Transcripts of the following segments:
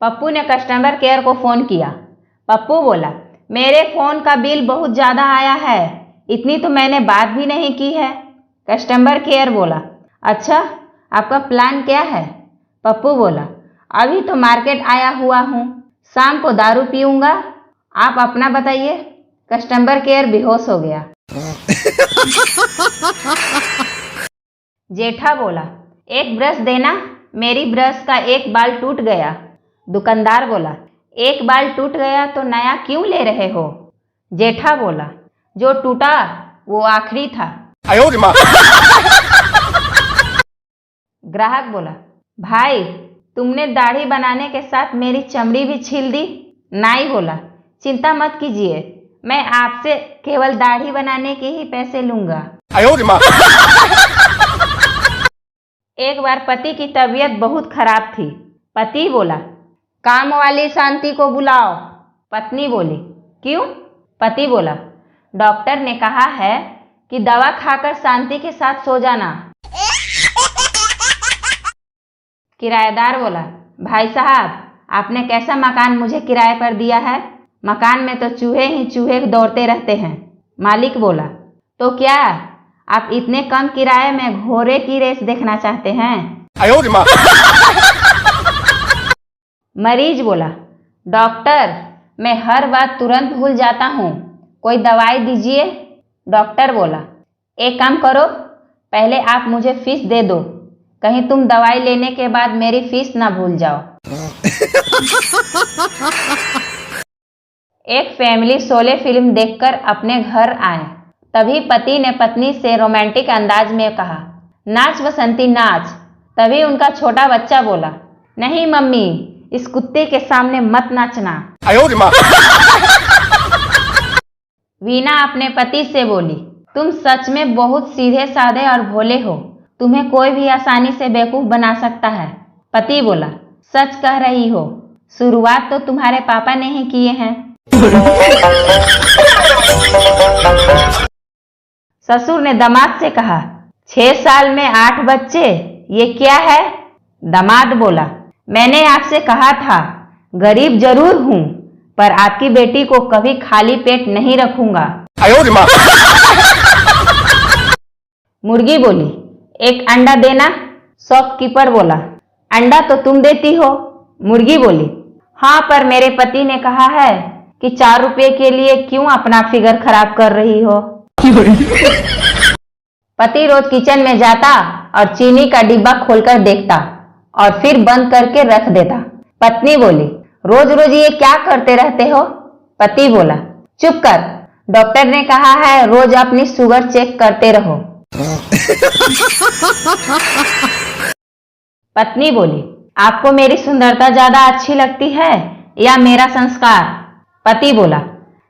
पप्पू ने customer care को phone किया। पप्पू बोला, मेरे फोन का बिल बहुत ज्यादा आया है, इतनी तो मैंने बात भी नहीं की है। कस्टमर केयर बोला, अच्छा आपका प्लान क्या है? पप्पू बोला, अभी तो मार्केट आया हुआ हूँ, शाम को दारू पीऊंगा, आप अपना बताइए। कस्टमर केयर बेहोश हो गया। जेठा बोला, एक ब्रश देना, मेरी ब्रश का एक बाल टूट गया। दुकानदार बोला, एक बाल टूट गया तो नया क्यों ले रहे हो? जेठा बोला, जो टूटा वो आखिरी था। ग्राहक बोला, भाई तुमने दाढ़ी बनाने के साथ मेरी चमड़ी भी छील दी। नाई बोला, चिंता मत कीजिए, मैं आपसे केवल दाढ़ी बनाने के ही पैसे लूंगा। एक बार पति की तबीयत बहुत खराब थी। पति बोला, काम वाली शांति को बुलाओ। पत्नी बोली, क्यों? पति बोला, डॉक्टर ने कहा है कि दवा खाकर शांति के साथ सो जाना। किराएदार बोला, भाई साहब आपने कैसा मकान मुझे किराए पर दिया है? मकान में तो चूहे ही चूहे दौड़ते रहते हैं। मालिक बोला, तो क्या आप इतने कम किराए में घोड़े की रेस देखना चाहते हैं? मरीज बोला, डॉक्टर मैं हर बात तुरंत भूल जाता हूँ, कोई दवाई दीजिए। डॉक्टर बोला, एक काम करो, पहले आप मुझे फीस दे दो, कहीं तुम दवाई लेने के बाद मेरी फीस ना भूल जाओ। एक फैमिली शोले फिल्म देखकर अपने घर आए। तभी पति ने पत्नी से रोमांटिक अंदाज में कहा, नाच बसंती नाच। तभी उनका छोटा बच्चा बोला, नहीं मम्मी, इस कुत्ते के सामने मत नाचना। वीना अपने पति से बोली, तुम सच में बहुत सीधे साधे और भोले हो, तुम्हें कोई भी आसानी से बेवकूफ बना सकता है। पति बोला, सच कह रही हो, शुरुआत तो तुम्हारे पापा ने ही किए हैं। ससुर ने दामाद से कहा, 6 साल में 8 बच्चे, ये क्या है? दामाद बोला, मैंने आपसे कहा था गरीब जरूर हूं, पर आपकी बेटी को कभी खाली पेट नहीं रखूंगा। मुर्गी बोली, एक अंडा देना। शॉपकीपर बोला, अंडा तो तुम देती हो। मुर्गी बोली, हाँ पर मेरे पति ने कहा है कि 4 रुपये के लिए क्यों अपना फिगर खराब कर रही हो। पति रोज किचन में जाता और चीनी का डिब्बा खोलकर देखता और फिर बंद करके रख देता। पत्नी बोली, रोज रोज ये क्या करते रहते हो? पति बोला, चुप कर, डॉक्टर ने कहा है रोज अपनी शुगर चेक करते रहो। पत्नी बोली, आपको मेरी सुंदरता ज्यादा अच्छी लगती है या मेरा संस्कार? पति बोला,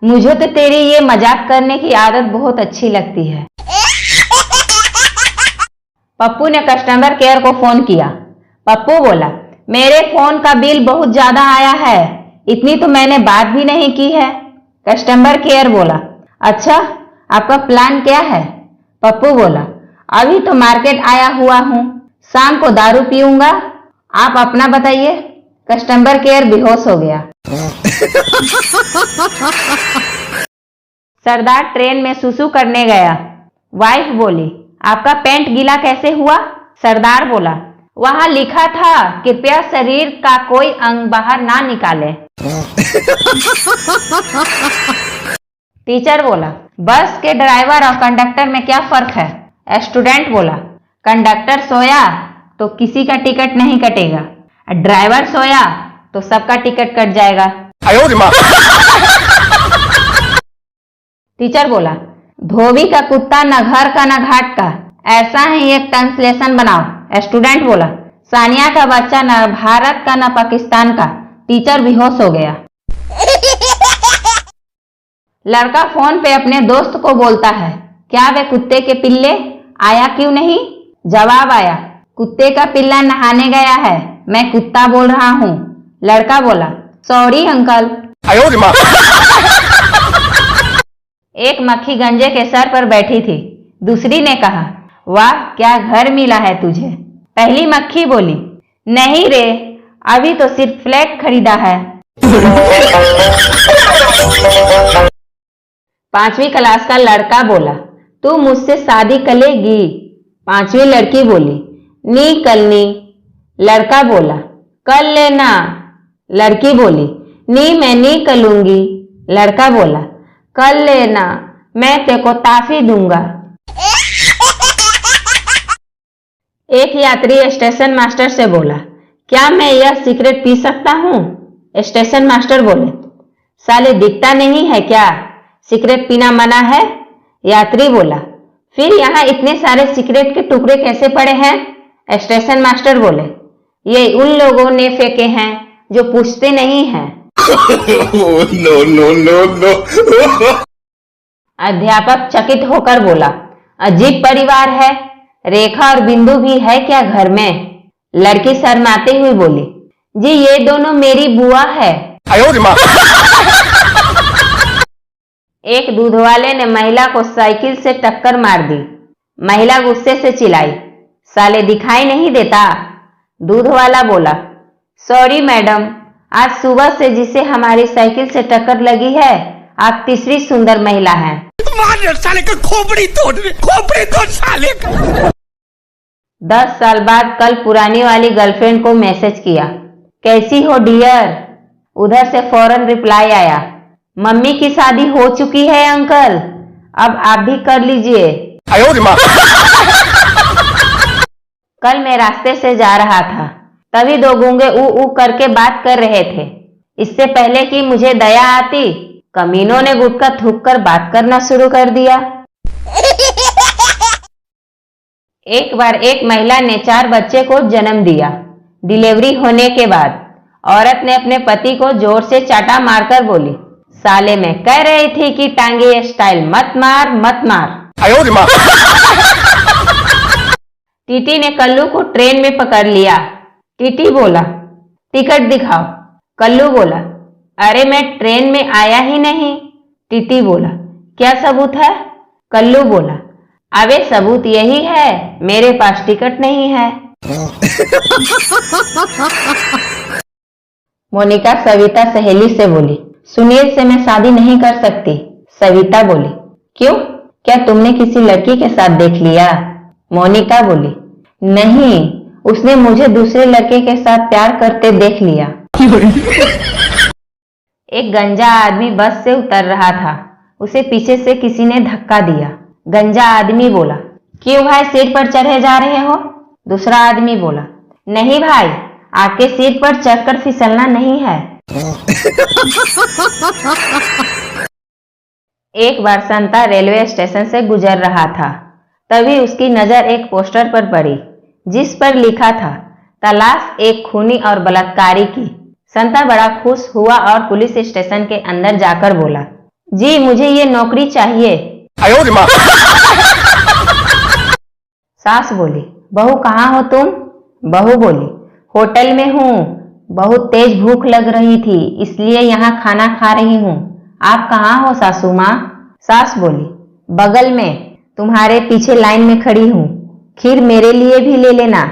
मुझे तो तेरी ये मजाक करने की आदत बहुत अच्छी लगती है। पप्पू ने कस्टमर केयर को फोन किया। पप्पू बोला, मेरे फोन का बिल बहुत ज्यादा आया है, इतनी तो मैंने बात भी नहीं की है। कस्टमर केयर बोला, अच्छा आपका प्लान क्या है? पप्पू बोला, अभी तो मार्केट आया हुआ हूँ, शाम को दारू पीऊंगा, आप अपना बताइए। कस्टमर केयर बेहोश हो गया। सरदार ट्रेन में सुसु करने गया। वाइफ बोली, आपका पैंट गीला कैसे हुआ? सरदार बोला, वहां लिखा था कृपया शरीर का कोई अंग बाहर ना निकाले। टीचर बोला, बस के ड्राइवर और कंडक्टर में क्या फर्क है? स्टूडेंट बोला, कंडक्टर सोया तो किसी का टिकट नहीं कटेगा, ड्राइवर सोया तो सबका टिकट कट जाएगा। टीचर बोला, धोबी का कुत्ता न घर का न घाट का, ऐसा ही एक ट्रांसलेशन बनाओ। स्टूडेंट बोला, सानिया का बच्चा न भारत का न पाकिस्तान का। टीचर बेहोश हो गया। लड़का फोन पे अपने दोस्त को बोलता है, क्या वे कुत्ते के पिल्ले आया क्यों नहीं? जवाब आया, कुत्ते का पिल्ला नहाने गया है, मैं कुत्ता बोल रहा हूँ। लड़का बोला, सॉरी अंकल। एक मक्खी गंजे के सर पर बैठी थी। दूसरी ने कहा, वाह क्या घर मिला है तुझे। पहली मक्खी बोली, नहीं रे, अभी तो सिर्फ फ्लैट खरीदा है। 5वीं क्लास का लड़का बोला, तू मुझसे शादी करेगी? 5वीं लड़की बोली, नी कलनी। लड़का बोला, कर लेना। लड़की बोली, नी मैं नहीं कलूंगी। लड़का बोला, कर लेना, मैं तेको ताफी दूंगा। एक यात्री स्टेशन मास्टर से बोला, क्या मैं यह सिगरेट पी सकता हूं? स्टेशन मास्टर बोले, साले दिखता नहीं है क्या, सिगरेट पीना मना है? यात्री बोला, फिर यहाँ इतने सारे सिगरेट के टुकड़े कैसे पड़े हैं? स्टेशन मास्टर बोले, ये उन लोगों ने फेंके हैं जो पूछते नहीं हैं। no. अध्यापक चकित होकर बोला, अजीब परिवार है, रेखा और बिंदु भी है क्या घर में? लड़की शर्माते हुए बोली, जी ये दोनों मेरी बुआ है। एक दूध वाले ने महिला को साइकिल से टक्कर मार दी। महिला गुस्से से चिल्लाई, साले दिखाई नहीं देता? दूध वाला बोला, सॉरी मैडम, आज सुबह से जिसे हमारी साइकिल से टक्कर लगी है, आप तीसरी सुंदर महिला हैं। साले का खोपड़ी तोड़ साले का। 10 साल बाद कल पुरानी वाली गर्लफ्रेंड को मैसेज किया, कैसी हो डियर? उधर से फौरन रिप्लाई आया, मम्मी की शादी हो चुकी है अंकल, अब आप भी कर लीजिए। कल मैं रास्ते से जा रहा था, तभी 2 गूंगे ऊ ऊ करके बात कर रहे थे। इससे पहले कि मुझे दया आती, कमीनों ने गुटखा थूक कर बात करना शुरू कर दिया। एक बार एक महिला ने 4 बच्चे को जन्म दिया। डिलीवरी होने के बाद औरत ने अपने पति को जोर से चाटा मारकर बोली, साले मैं कह रही थी कि टांगे स्टाइल मत मार। टीटी ने कल्लू को ट्रेन में पकड़ लिया। टीटी बोला, टिकट दिखाओ। कल्लू बोला, अरे मैं ट्रेन में आया ही नहीं। टीटी बोला, क्या सबूत है? कल्लू बोला, अबे सबूत यही है, मेरे पास टिकट नहीं है। मोनिका सविता सहेली से बोली, सुनील से मैं शादी नहीं कर सकती। सविता बोली, क्यों, क्या तुमने किसी लड़की के साथ देख लिया? मोनिका बोली, नहीं, उसने मुझे दूसरे लड़के के साथ प्यार करते देख लिया। एक गंजा आदमी बस से उतर रहा था, उसे पीछे से किसी ने धक्का दिया। गंजा आदमी बोला, क्यों भाई सीट पर चढ़े जा रहे हो? दूसरा आदमी बोला, नहीं भाई, आके सीट पर चढ़कर फिसलना नहीं है। एक बार संता रेलवे स्टेशन से गुजर रहा था, तभी उसकी नजर एक पोस्टर पर पड़ी जिस पर लिखा था, तलाश एक खूनी और बलात्कारी की। संता बड़ा खुश हुआ और पुलिस स्टेशन के अंदर जाकर बोला, जी मुझे ये नौकरी चाहिए। सास बोली, बहू कहाँ हो तुम? बहू बोली, होटल में हूँ, बहुत तेज भूख लग रही थी इसलिए यहाँ खाना खा रही हूँ। आप कहाँ हो सासू माँ? सास बोली, बगल में, तुम्हारे पीछे लाइन में खड़ी हूँ, खीर मेरे लिए भी ले लेना।